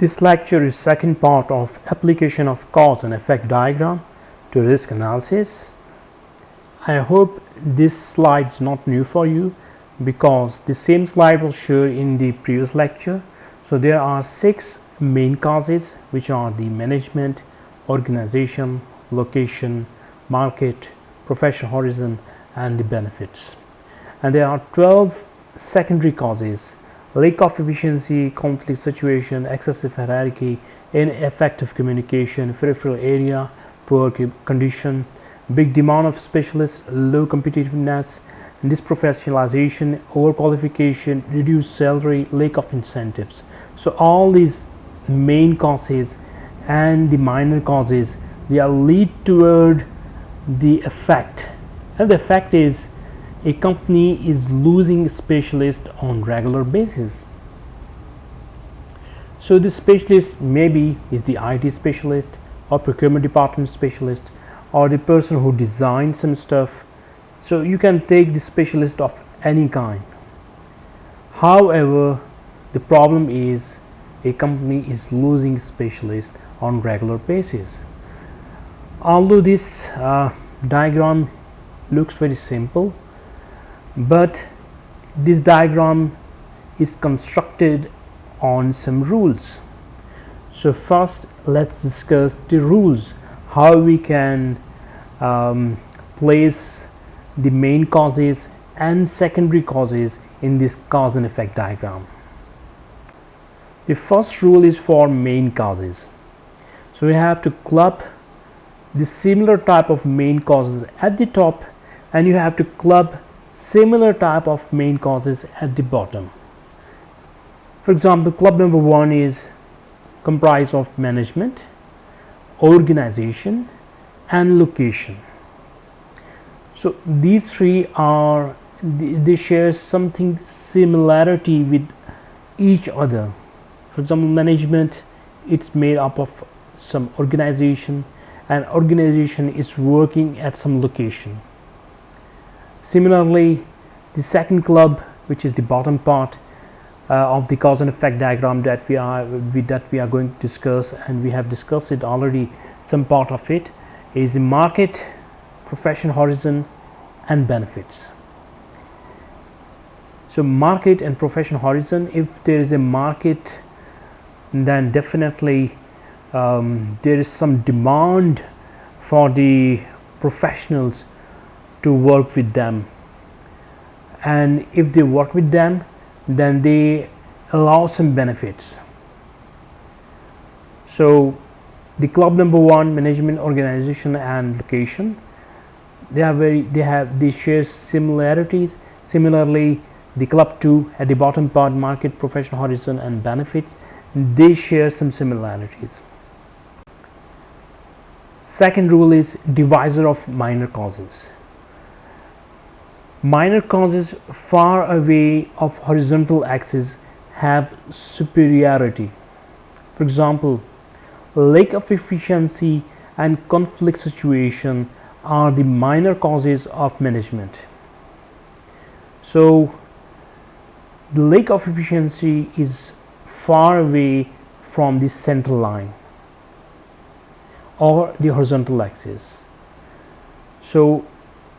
This lecture is second part of application of cause and effect diagram to risk analysis. I hope this slide is not new for you because the same slide was shared in the previous lecture. So there are 6 main causes, which are the management, organization, location, market, professional horizon and the benefits. And there are 12 secondary causes: lack of efficiency, conflict situation, excessive hierarchy, ineffective communication, peripheral area, poor condition, big demand of specialists, low competitiveness, disprofessionalization, overqualification, reduced salary, lack of incentives. So all these main causes and the minor causes, they are lead toward the effect, and the effect is a company is losing specialists on regular basis. So this specialist maybe is the IT specialist or procurement department specialist or the person who designed some stuff. So you can take the specialist of any kind. However, the problem is a company is losing specialists on regular basis. Although this diagram looks very simple, but this diagram is constructed on some rules. So first let's discuss the rules, how we can place the main causes and secondary causes in this cause and effect diagram. The first rule is for main causes. So we have to club the similar type of main causes at the top, and you have to club similar type of main causes at the bottom. For example, club number 1 is comprised of management, organization and location. So these three are, they share something similarity with each other. For example, management, it's made up of some organization, and organization is working at some location. Similarly, the second club, which is the bottom part of the cause and effect diagram that we are going to discuss, and we have discussed it already, some part of it, is the market, professional horizon and benefits. So market and professional horizon, if there is a market, then definitely there is some demand for the professionals to work with them, and if they work with them, then they allow some benefits. So the club number 1, management, organization and location, they share similarities. Similarly, the club 2 at the bottom part, market, professional horizon and benefits, they share some similarities. Second rule is divisor of minor causes. Minor causes far away of horizontal axis have superiority. For example, lack of efficiency and conflict situation are the minor causes of management. So the lack of efficiency is far away from the center line or the horizontal axis. So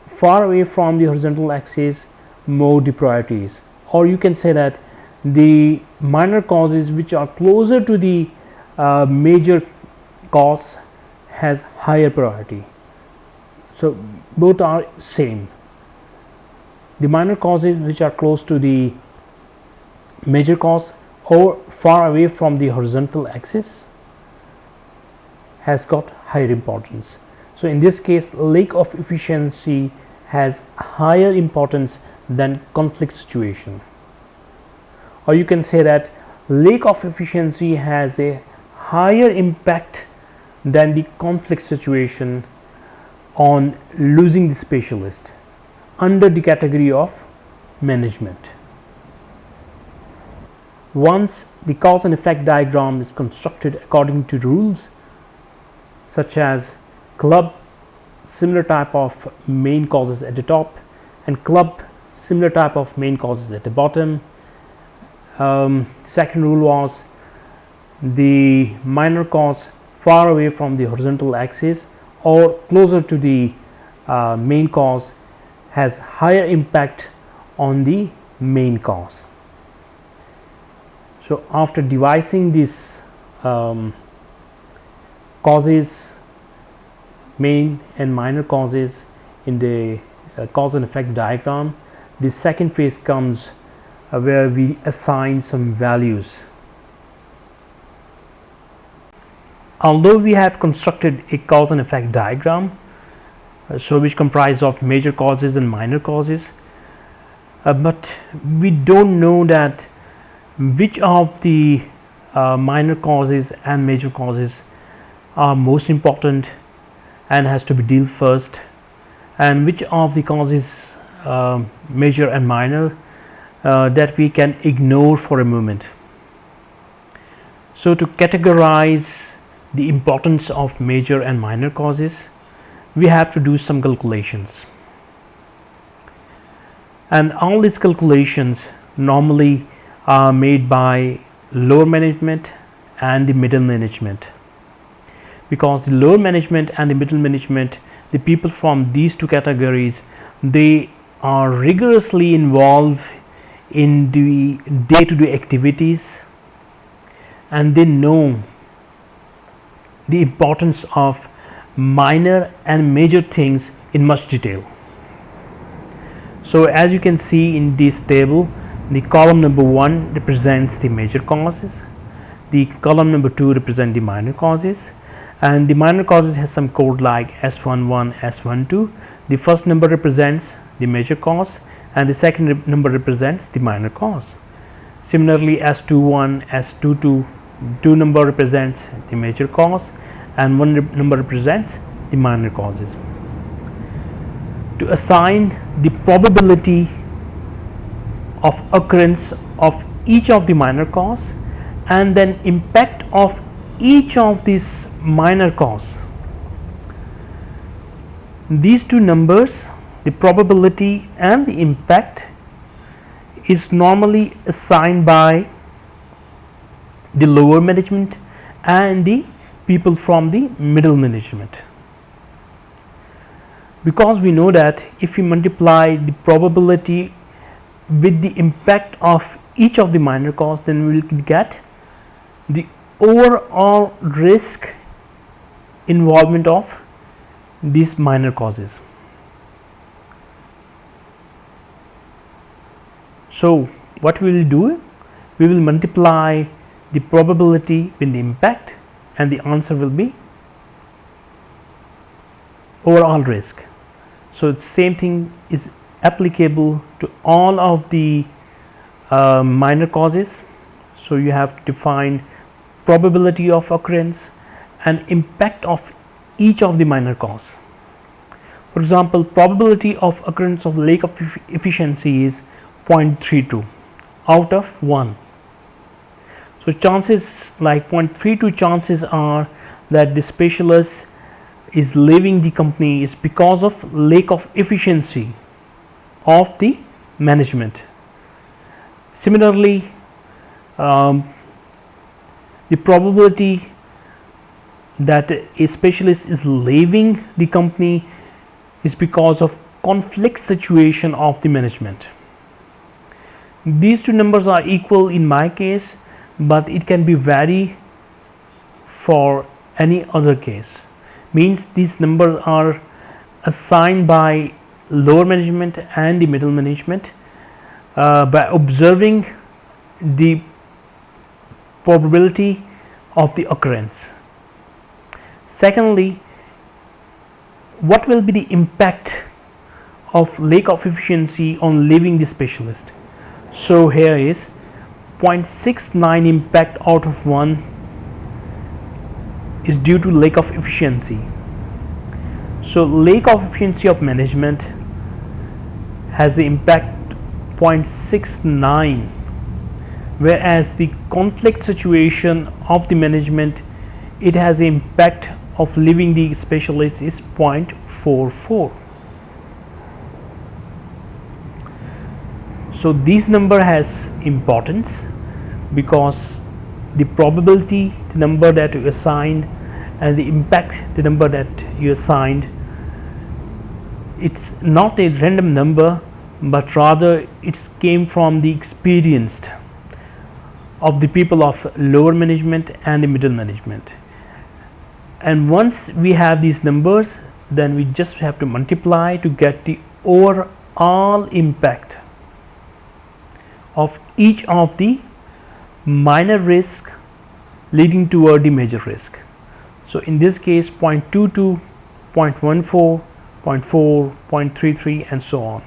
far away from the horizontal axis, more the priorities, or you can say that the minor causes which are closer to the major cause has higher priority. So both are same. The minor causes which are close to the major cause or far away from the horizontal axis has got higher importance. So in this case, lack of efficiency has higher importance than conflict situation, or you can say that lack of efficiency has a higher impact than the conflict situation on losing the specialist under the category of management. Once the cause and effect diagram is constructed according to rules such as club similar type of main causes at the top and club similar type of main causes at the bottom, second rule was the minor cause far away from the horizontal axis or closer to the main cause has higher impact on the main cause. So after devising these causes, main and minor causes in the cause and effect diagram, the second phase comes where we assign some values. Although we have constructed a cause and effect diagram, so which comprise of major causes and minor causes, but we don't know that which of the minor causes and major causes are most important and has to be dealt first, and which of the causes major and minor that we can ignore for a moment. So to categorize the importance of major and minor causes, we have to do some calculations, and all these calculations normally are made by lower management and the middle management, because the lower management and the middle management, the people from these two categories, they are rigorously involved in the day-to-day activities, and they know the importance of minor and major things in much detail. So as you can see in this table, the column number 1 represents the major causes, the column number 2 represent the minor causes, and the minor causes has some code like S11, S12. The first number represents the major cause and the second number represents the minor cause. Similarly, S21, S22, 2 number represents the major cause and 1 number represents the minor causes. To assign the probability of occurrence of each of the minor cause and then impact of each of these minor cause, these two numbers, the probability and the impact, is normally assigned by the lower management and the people from the middle management, because we know that if we multiply the probability with the impact of each of the minor cause, then we will get the overall risk involvement of these minor causes. So what we will do, we will multiply the probability with the impact and the answer will be overall risk. So the same thing is applicable to all of the minor causes. So you have to define probability of occurrence and impact of each of the minor cause. For example, probability of occurrence of lack of efficiency is 0.32 out of 1. So chances like 0.32 chances are that the specialist is leaving the company is because of lack of efficiency of the management. Similarly, the probability that a specialist is leaving the company is because of conflict situation of the management. These two numbers are equal in my case, but it can be vary for any other case. Means these numbers are assigned by lower management and the middle management by observing the probability of the occurrence. Secondly, what will be the impact of lack of efficiency on leaving the specialist? So here is 0.69 impact out of 1 is due to lack of efficiency. So lack of efficiency of management has the impact 0.69, whereas the conflict situation of the management, it has the impact of leaving the specialist is 0.44. So this number has importance because the probability, the number that you assigned, and the impact, the number that you assigned. It's not a random number, but rather it came from the experience of the people of lower management and the middle management. And once we have these numbers, then we just have to multiply to get the overall impact of each of the minor risk leading toward the major risk. So in this case 0.22, 0.14, 0.4, 0.33 and so on.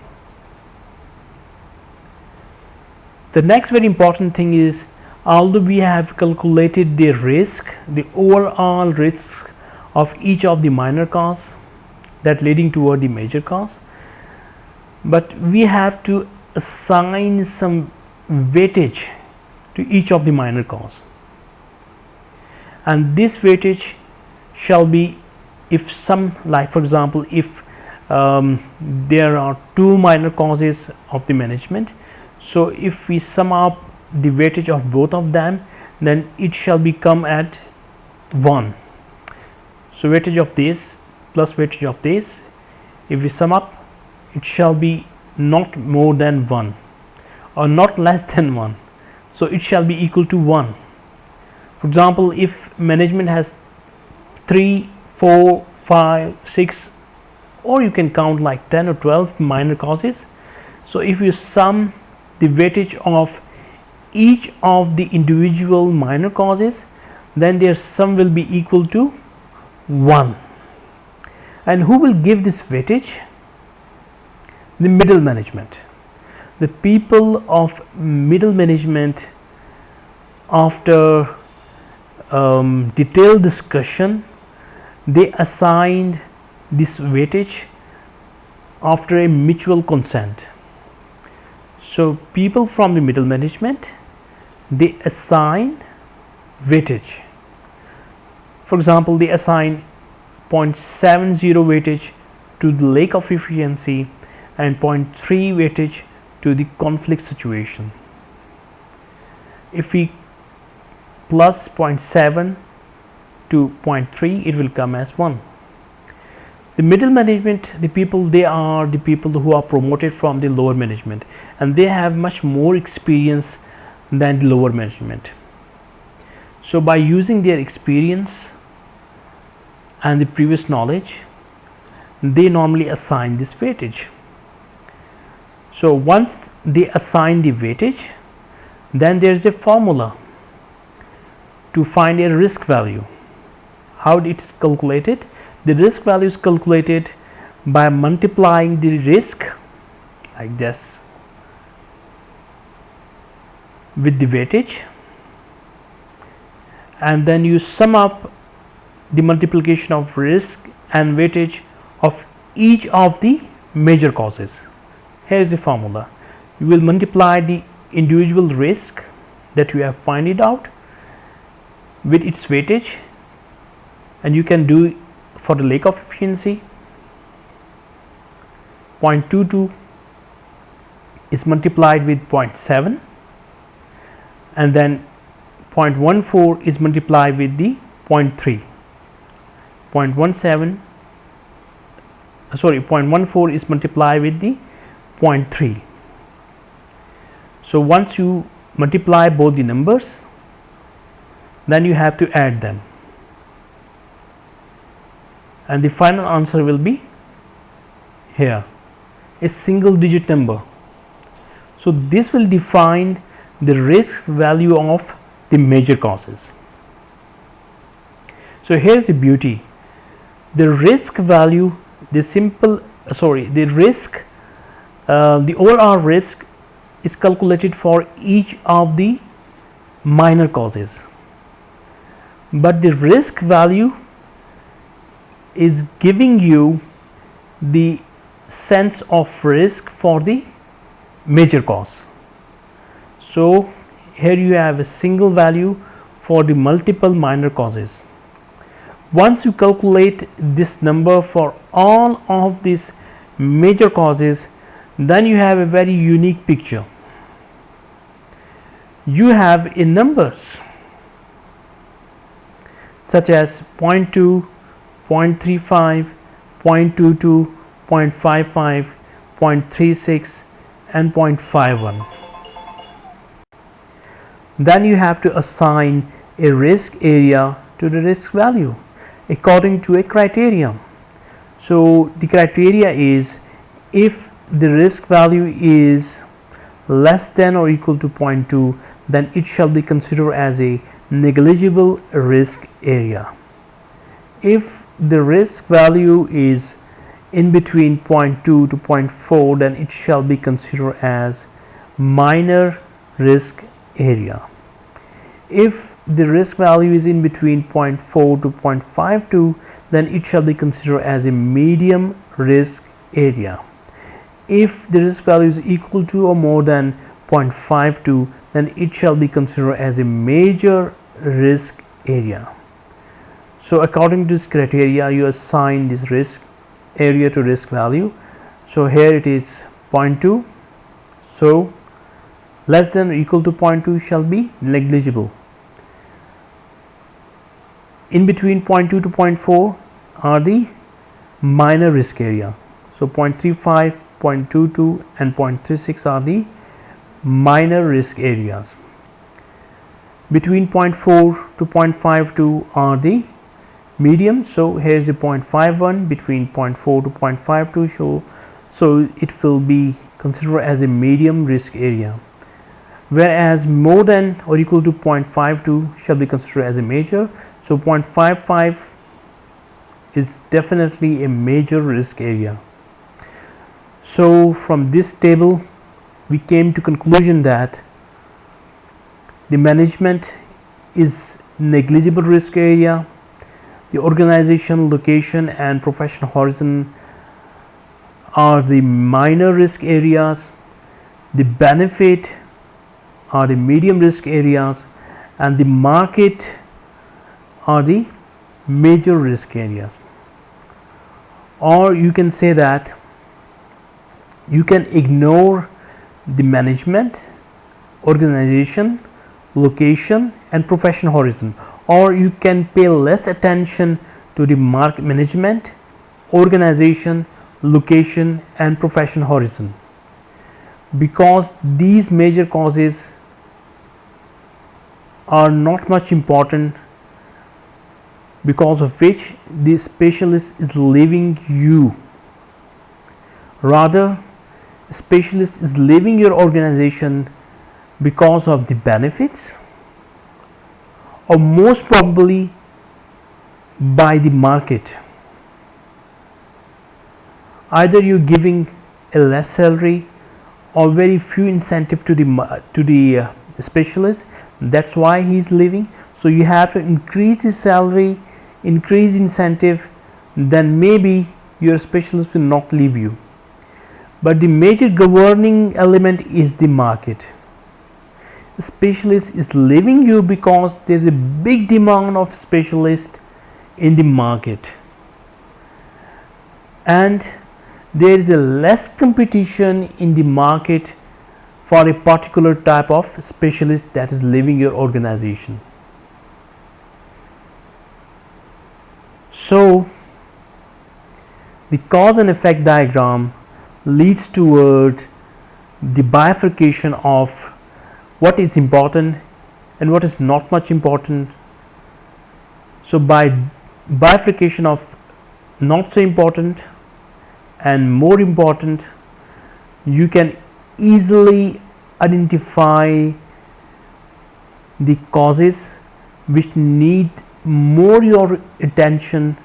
The next very important thing is, although we have calculated the risk, the overall risk of each of the minor cause that leading toward the major cause, but we have to assign some weightage to each of the minor cause, and this weightage shall be, if some, like for example, if there are two minor causes of the management, so if we sum up the weightage of both of them, then it shall become at 1. So weightage of this plus weightage of this, if we sum up, it shall be not more than 1 or not less than 1. So it shall be equal to 1. For example, if management has 3, 4, 5, 6, or you can count like 10 or 12 minor causes, so if you sum the weightage of each of the individual minor causes, then their sum will be equal to 1. And who will give this weightage? The middle management. The people of middle management, after detailed discussion, they assigned this weightage after a mutual consent. So people from the middle management, they assign weightage. For example, they assign 0.70 weightage to the lack of efficiency and 0.3 weightage to the conflict situation. If we plus 0.7 to 0.3, it will come as 1. The middle management, the people, they are the people who are promoted from the lower management, and they have much more experience than the lower management. So by using their experience and the previous knowledge, they normally assign this weightage. So once they assign the weightage, then there is a formula to find a risk value. How it is calculated? The risk value is calculated by multiplying the risk like this with the weightage, and then you sum up the multiplication of risk and weightage of each of the major causes. Here is the formula. You will multiply the individual risk that you have find it out with its weightage, and you can do for the lack of efficiency. 0.22 is multiplied with 0.7, and then 0.14 is multiplied with the 0.3. 0.14 is multiplied with the 0.3. So once you multiply both the numbers, then you have to add them, and the final answer will be here, a single digit number. So this will define the risk value of the major causes. So here's the beauty. The risk value, the overall risk is calculated for each of the minor causes, but the risk value is giving you the sense of risk for the major cause. So here you have a single value for the multiple minor causes. Once you calculate this number for all of these major causes, then you have a very unique picture. You have in numbers such as 0.2, 0.35, 0.22, 0.55, 0.36 and 0.51. Then you have to assign a risk area to the risk value according to a criteria. So the criteria is, if the risk value is less than or equal to 0.2, then it shall be considered as a negligible risk area. If the risk value is in between 0.2 to 0.4, then it shall be considered as minor risk area. If the risk value is in between 0.4 to 0.52, then it shall be considered as a medium risk area. If the risk value is equal to or more than 0.52, then it shall be considered as a major risk area. So according to this criteria, you assign this risk area to risk value. So here it is 0.2, so less than or equal to 0.2 shall be negligible. In between 0.2 to 0.4 are the minor risk area. So 0.35, 0.22 and 0.36 are the minor risk areas. Between 0.4 to 0.52 are the medium. So here is the 0.51 between 0.4 to 0.52, so it will be considered as a medium risk area, whereas more than or equal to 0.52 shall be considered as a major. So 0.55 is definitely a major risk area. So from this table we came to conclusion that the management is negligible risk area, the organization, location and professional horizon are the minor risk areas, the benefit are the medium risk areas, and the market are the major risk areas. Or you can say that you can ignore the management, organization, location and professional horizon, or you can pay less attention to the market management, organization, location and professional horizon, because these major causes are not much important, because of which the specialist is leaving you. Rather, specialist is leaving your organization because of the benefits, or most probably by the market. Either you're giving a less salary or very few incentive to the specialist, that's why he's leaving. So you have to increase his salary, increase incentive, then maybe your specialist will not leave you. But the major governing element is the market. The specialist is leaving you because there is a big demand of specialists in the market, and there is a less competition in the market for a particular type of specialist that is leaving your organization. So the cause and effect diagram leads toward the bifurcation of what is important and what is not much important. So by bifurcation of not so important and more important, you can easily identify the causes which need more your attention,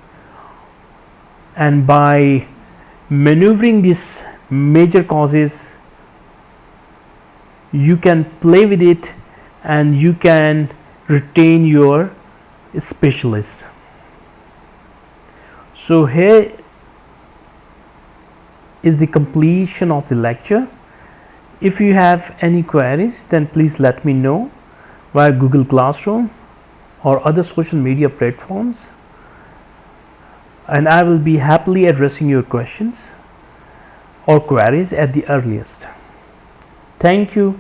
and by maneuvering these major causes you can play with it and you can retain your specialist. So here is the completion of the lecture. If you have any queries, then please let me know via Google Classroom or other social media platforms, and I will be happily addressing your questions or queries at the earliest. Thank you.